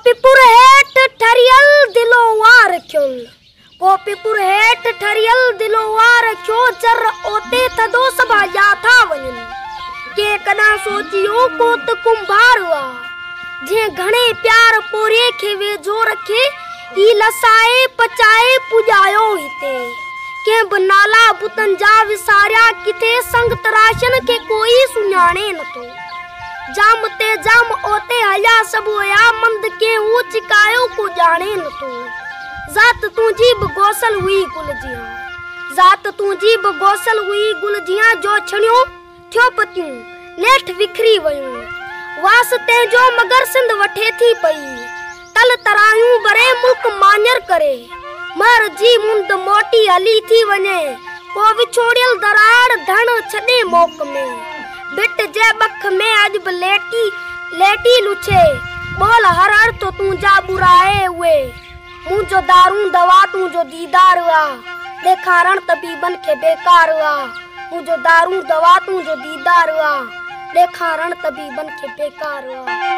कोपीपुर हेठ ठरियल दिलो वार क्यों कोपीपुर हेठ ठरियल दिलो वार क्यों चर ओते थदो सभा या था वञन के कदा सोचियो कोत कुंभार हुआ जे घणे प्यार पोरे के वेझो रखे ई लसाए पचाए पुजायो हिते के बनाला बुतन जा विसारिया किथे संग तराशन के कोई सुञाणे न तो जाम ते जाम ओते हया सब होया मंद के हूं चिकायो को जाने न तो जात तुझी बगोसल हुई गुलजिया जात तुझी बगोसल हुई गुलजिया जो छणियो थियो पतियूं नेठ विखरी वयूं वास्ते जो मगर सिंध वठे थी पई तल तरायूं बरे मुल्क मान्यर करे मर जी मुंद मोटी हली थी वने को विछोड़ियल दराड़ धन छदे मोक में बिट जे बख में आज लेटी लेटी लुछे बोल हर हर तो तू जा बुराए हुए मुझो दारू दवा तू जो दीदार हुआ देखारण तबीबन के बेकार हुआ मुझो दारू दवा तू जो दीदार हुआ देखारण तबीबन के बेकार हुआ।